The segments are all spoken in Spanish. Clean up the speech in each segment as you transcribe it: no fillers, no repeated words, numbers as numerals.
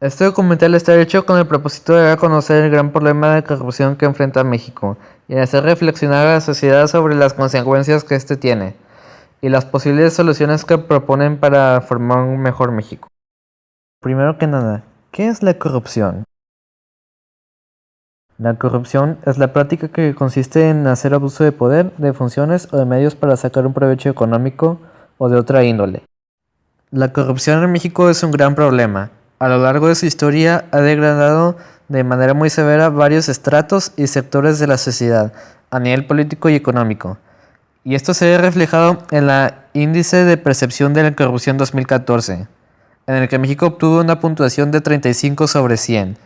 Este documental está hecho con el propósito de dar a conocer el gran problema de corrupción que enfrenta México y de hacer reflexionar a la sociedad sobre las consecuencias que este tiene y las posibles soluciones que proponen para formar un mejor México. Primero que nada, ¿qué es la corrupción? La corrupción es la práctica que consiste en hacer abuso de poder, de funciones o de medios para sacar un provecho económico o de otra índole. La corrupción en México es un gran problema. A lo largo de su historia ha degradado de manera muy severa varios estratos y sectores de la sociedad a nivel político y económico. Y esto se ve reflejado en la Índice de Percepción de la Corrupción 2014, en el que México obtuvo una puntuación de 35 sobre 100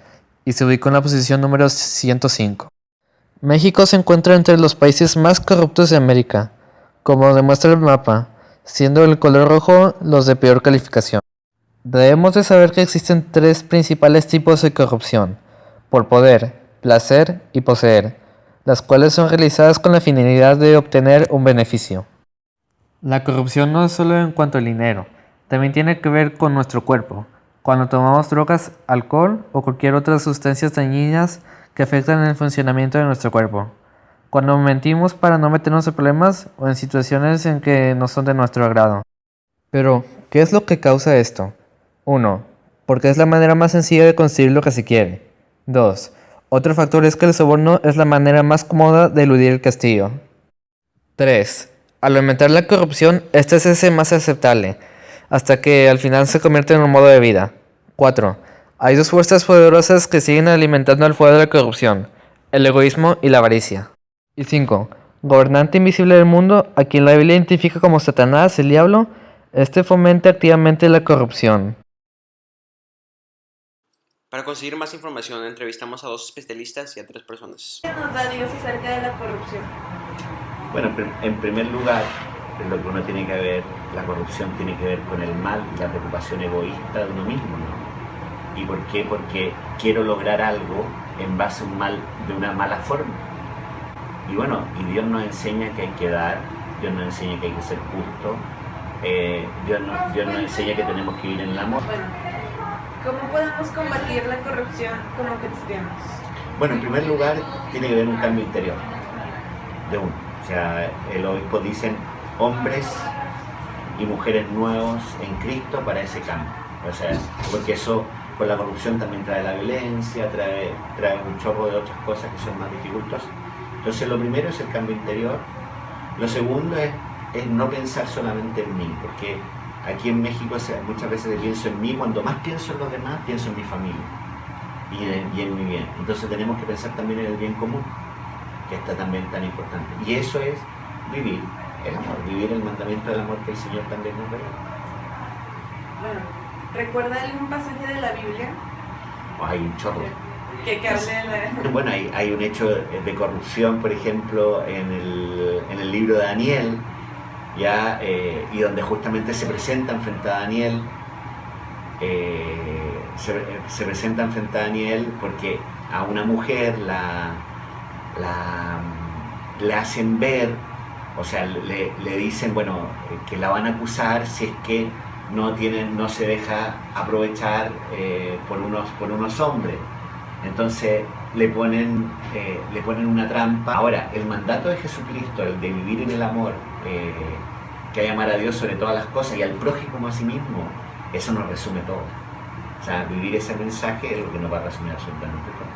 y se ubicó en la posición número 105. México se encuentra entre los países más corruptos de América, como demuestra el mapa, siendo el color rojo los de peor calificación. Debemos de saber que existen tres principales tipos de corrupción: por poder, placer y poseer, las cuales son realizadas con la finalidad de obtener un beneficio. La corrupción no es solo en cuanto al dinero, también tiene que ver con nuestro cuerpo. Cuando tomamos drogas, alcohol o cualquier otra sustancias dañinas que afectan el funcionamiento de nuestro cuerpo. Cuando mentimos para no meternos en problemas o en situaciones en que no son de nuestro agrado. Pero, ¿qué es lo que causa esto? 1. Porque es la manera más sencilla de conseguir lo que se quiere. 2. Otro factor es que el soborno es la manera más cómoda de eludir el castigo. 3. Al aumentar la corrupción, este se hace más aceptable, hasta que al final se convierte en un modo de vida. 4. Hay dos fuerzas poderosas que siguen alimentando el fuego de la corrupción: el egoísmo y la avaricia. Y 5. Gobernante invisible del mundo, a quien la Biblia identifica como Satanás, el diablo, este fomenta activamente la corrupción. Para conseguir más información, entrevistamos a 2 especialistas y a 3 personas. ¿Qué nos da Dios acerca de la corrupción? Bueno, en primer lugar, lo que uno tiene que ver, la corrupción tiene que ver con el mal y la preocupación egoísta de uno mismo, ¿no? ¿Y por qué? Porque quiero lograr algo en base a un mal, de una mala forma. Y bueno, y Dios nos enseña que hay que dar, Dios nos enseña que hay que ser justo, Dios nos enseña que tenemos que vivir en el amor. Bueno, ¿cómo podemos combatir la corrupción como cristianos? Bueno, en primer lugar, tiene que haber un cambio interior de uno. O sea, el obispo dicen hombres y mujeres nuevos en Cristo para ese cambio. O sea, porque eso, con la corrupción también trae la violencia, trae un chorro de otras cosas que son más dificultosas. Entonces lo primero es el cambio interior. Lo segundo es no pensar solamente en mí, porque aquí en México muchas veces pienso en mí, cuando más pienso en los demás, pienso en mi familia y en mi bien. Entonces tenemos que pensar también en el bien común, que está también tan importante. Y eso es vivir el amor, vivir el mandamiento del amor que el Señor también nos regala. Bueno, ¿recuerda algún pasaje de la Biblia? Hay un chorro. Que hable de la... Bueno, hay un hecho de corrupción, por ejemplo, en el libro de Daniel, ya, y donde justamente se presentan frente a Daniel, se presentan frente a Daniel porque a una mujer le hacen ver, o sea, le dicen, bueno, que la van a acusar si es que no se deja aprovechar por unos hombres. Entonces le ponen una trampa. Ahora, el mandato de Jesucristo, el de vivir en el amor, que hay que amar a Dios sobre todas las cosas y al prójimo como a sí mismo, eso nos resume todo. O sea, vivir ese mensaje es lo que nos va a resumir absolutamente todo.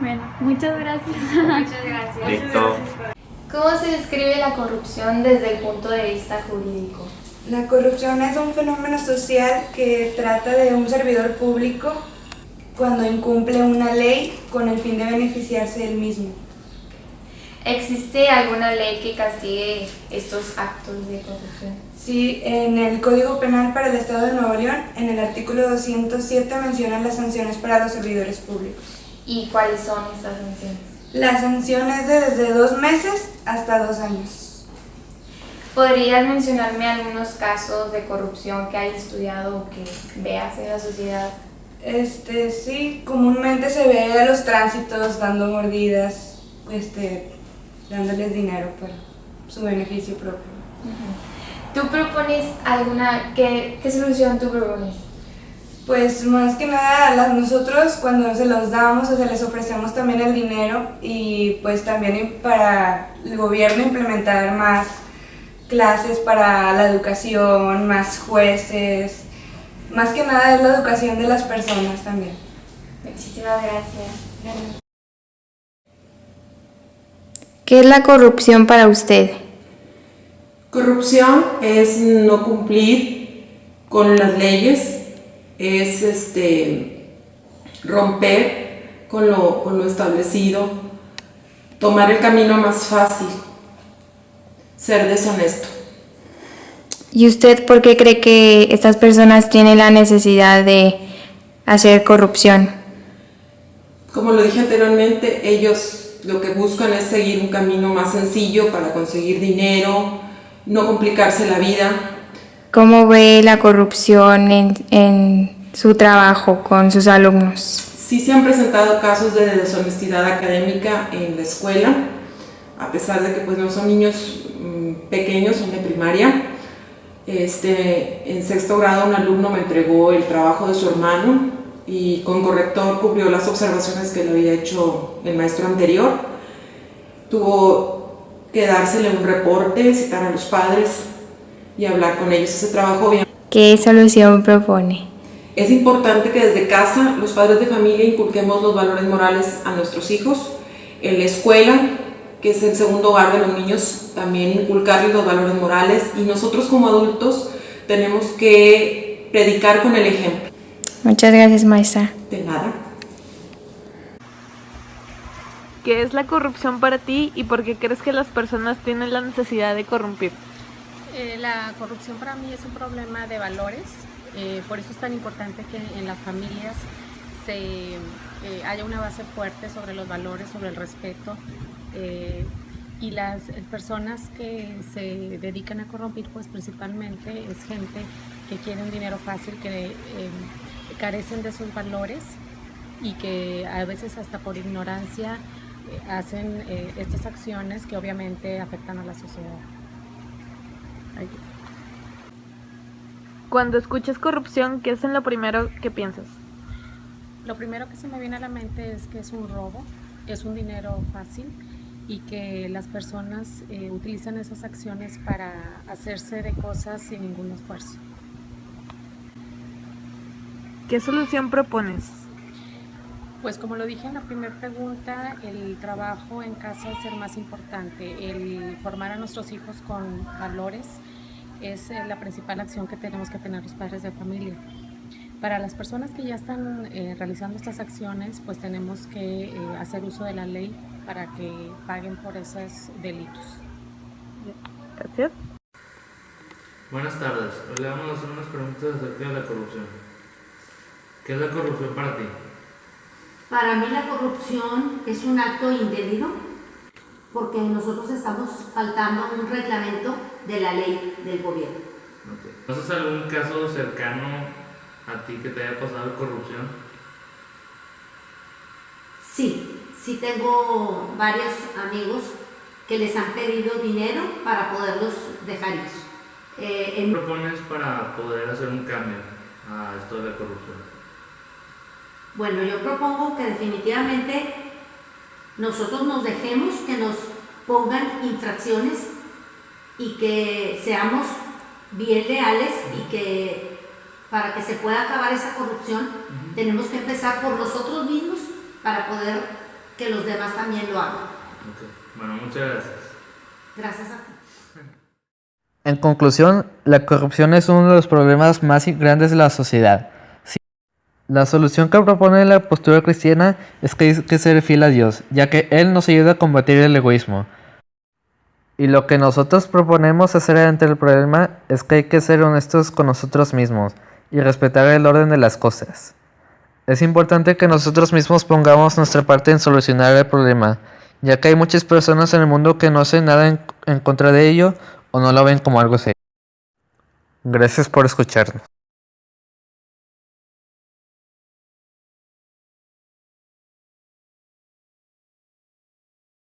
Bueno, muchas gracias. Muchas gracias. Listo. ¿Cómo se describe la corrupción desde el punto de vista jurídico? La corrupción es un fenómeno social que trata de un servidor público cuando incumple una ley con el fin de beneficiarse del mismo. ¿Existe alguna ley que castigue estos actos de corrupción? Sí, en el Código Penal para el Estado de Nuevo León, en el artículo 207 mencionan las sanciones para los servidores públicos. ¿Y cuáles son estas sanciones? La sanción es de desde 2 meses hasta 2 años. ¿Podrías mencionarme algunos casos de corrupción que hayas estudiado o que veas en la sociedad? Sí, comúnmente se ve a los tránsitos dando mordidas, dándoles dinero para su beneficio propio. ¿Tú propones alguna, qué solución tú propones? Pues más que nada nosotros cuando se los damos o se les ofrecemos también el dinero y pues también para el gobierno implementar más clases para la educación, más jueces, más que nada es la educación de las personas también. Muchísimas gracias. ¿Qué es la corrupción para usted? Corrupción es no cumplir con las leyes, es romper con lo establecido, tomar el camino más fácil, ser deshonesto. ¿Y usted por qué cree que estas personas tienen la necesidad de hacer corrupción? Como lo dije anteriormente, ellos lo que buscan es seguir un camino más sencillo para conseguir dinero, no complicarse la vida. ¿Cómo ve la corrupción en su trabajo con sus alumnos? Sí se han presentado casos de deshonestidad académica en la escuela, a pesar de que pues no son niños pequeños, son de primaria. En 6º grado un alumno me entregó el trabajo de su hermano y con corrector cubrió las observaciones que le había hecho el maestro anterior. Tuvo que dársele un reporte, citar a los padres y hablar con ellos. Ese trabajo bien. ¿Qué solución propone? Es importante que desde casa los padres de familia inculquemos los valores morales a nuestros hijos. En la escuela, que es el segundo hogar de los niños, también inculcarles los valores morales, y nosotros como adultos tenemos que predicar con el ejemplo. Muchas gracias, maestra. De nada. ¿Qué es la corrupción para ti y por qué crees que las personas tienen la necesidad de corrompir? La corrupción para mí es un problema de valores, por eso es tan importante que en las familias haya una base fuerte sobre los valores, sobre el respeto, y las personas que se dedican a corrompir pues principalmente es gente que quiere un dinero fácil, que carecen de sus valores y que a veces hasta por ignorancia hacen estas acciones que obviamente afectan a la sociedad. Cuando escuchas corrupción, ¿qué es en lo primero que piensas? Lo primero que se me viene a la mente es que es un robo, es un dinero fácil y que las personas utilizan esas acciones para hacerse de cosas sin ningún esfuerzo. ¿Qué solución propones? Pues como lo dije en la primera pregunta, el trabajo en casa es el más importante. El formar a nuestros hijos con valores es la principal acción que tenemos que tener los padres de familia. Para las personas que ya están realizando estas acciones, pues tenemos que hacer uso de la ley para que paguen por esos delitos. Gracias. Buenas tardes. Hoy le vamos a hacer unas preguntas acerca de la corrupción. ¿Qué es la corrupción para ti? Para mí la corrupción es un acto indebido porque nosotros estamos faltando a un reglamento de la ley del gobierno. Okay. ¿Conoces algún caso cercano a ti que te haya pasado corrupción? Sí tengo varios amigos que les han pedido dinero para poderlos dejar ir. ¿Qué propones para poder hacer un cambio a esto de la corrupción? Bueno, yo propongo que definitivamente nosotros nos dejemos que nos pongan infracciones y que seamos bien leales y que para que se pueda acabar esa corrupción tenemos que empezar por nosotros mismos para poder que los demás también lo hagan. Okay. Bueno, muchas gracias. Gracias a ti. En conclusión, la corrupción es uno de los problemas más grandes de la sociedad. La solución que propone la postura cristiana es que hay que ser fiel a Dios, ya que Él nos ayuda a combatir el egoísmo. Y lo que nosotros proponemos hacer ante el problema es que hay que ser honestos con nosotros mismos y respetar el orden de las cosas. Es importante que nosotros mismos pongamos nuestra parte en solucionar el problema, ya que hay muchas personas en el mundo que no hacen nada en contra de ello o no lo ven como algo serio. Gracias por escucharnos.